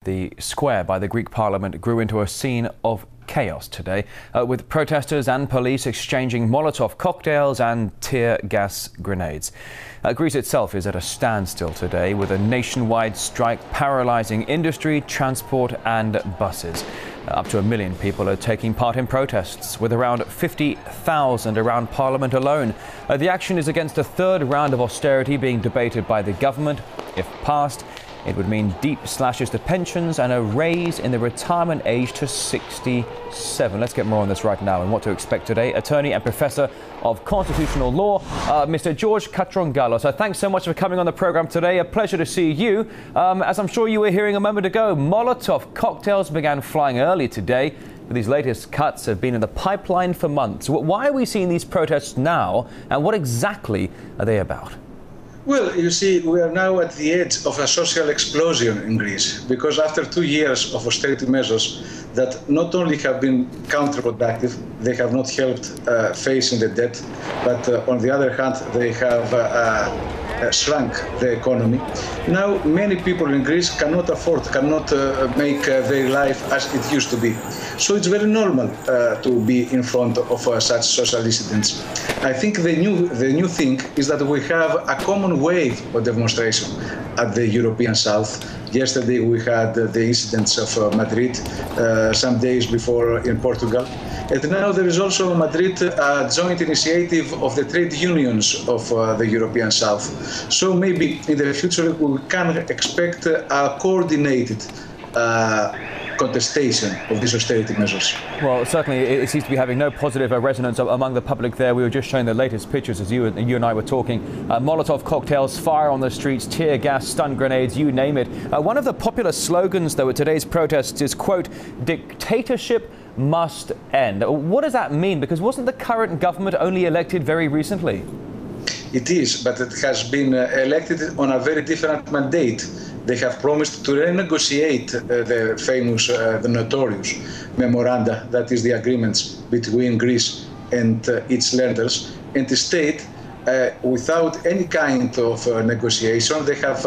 The square by the Greek parliament grew into a scene of chaos today, with protesters and police exchanging Molotov cocktails and tear gas grenades. Greece itself is at a standstill today, with a nationwide strike paralysing industry, transport and buses. Up to 1 million people are taking part in protests, with around 50,000 around Parliament alone. The action is against a third round of austerity being debated by the government. If passed, it would mean deep slashes to pensions and a raise in the retirement age to 67. Let's get more on this right now and what to expect today. Attorney and Professor of Constitutional Law, Mr. George Katrongalos. So thanks so much for coming on the programme today. A pleasure to see you. As I'm sure you were hearing a moment ago, Molotov cocktails began flying early today, but these latest cuts have been in the pipeline for months. Why are we seeing these protests now, and what exactly are they about? Well, you see, we are now at the edge of a social explosion in Greece, because after 2 years of austerity measures that not only have been counterproductive, they have not helped facing the debt, but on the other hand, they have shrunk the economy. Now, many people in Greece cannot make their life as it used to be. So it's very normal to be in front of such social incidents. I think the new thing is that we have a common wave of demonstration at the European South. Yesterday we had the incidents of Madrid, some days before in Portugal. And now there is also Madrid joint initiative of the trade unions of the European South. So maybe in the future we can expect a coordinated contestation of these austerity measures. Well, certainly it seems to be having no positive resonance among the public there. We were just showing the latest pictures as you and I were talking. Molotov cocktails, fire on the streets, tear gas, stun grenades, you name it. One of the popular slogans, though, at today's protests is, quote, "Dictatorship must end." What does that mean? Because wasn't the current government only elected very recently? It is, but it has been elected on a very different mandate. They have promised to renegotiate the famous, the notorious memoranda, that is the agreements between Greece and its lenders, and the state, without any kind of negotiation, they have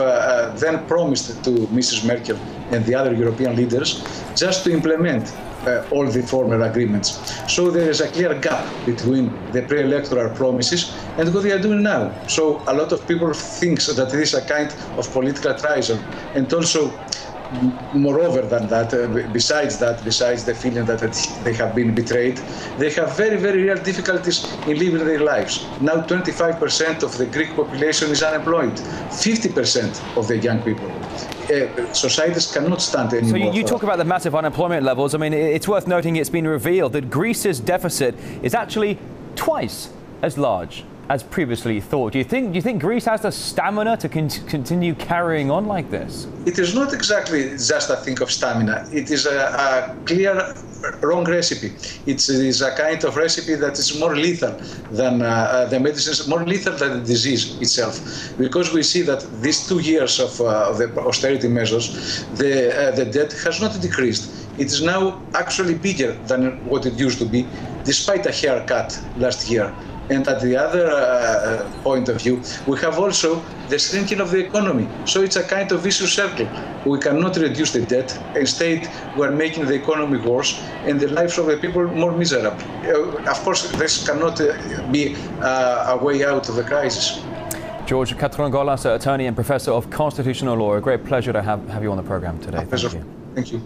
then promised to Mrs. Merkel and the other European leaders just to implement all the former agreements. So there is a clear gap between the pre-electoral promises and what they are doing now. So a lot of people think that it is a kind of political treason. And also, moreover than that, besides the feeling that they have been betrayed, they have very, very real difficulties in living their lives. Now 25% of the Greek population is unemployed, 50% of the young people. Societies cannot stand anymore. So you talk about the massive unemployment levels. I mean, it's worth noting it's been revealed that Greece's deficit is actually twice as large as previously thought. Do you think Greece has the stamina to continue carrying on like this? It is not exactly just a thing of stamina. It is a clear wrong recipe. It is a kind of recipe that is more lethal than the medicines, more lethal than the disease itself. Because we see that these 2 years of the austerity measures, the debt has not decreased. It is now actually bigger than what it used to be, despite a haircut last year. And at the other point of view, we have also the shrinking of the economy. So it's a kind of vicious circle. We cannot reduce the debt. Instead, we are making the economy worse and the lives of the people more miserable. Of course, this cannot be a way out of the crisis. George Katrongalos, attorney and professor of constitutional law. A great pleasure to have you on the program today. Thank you.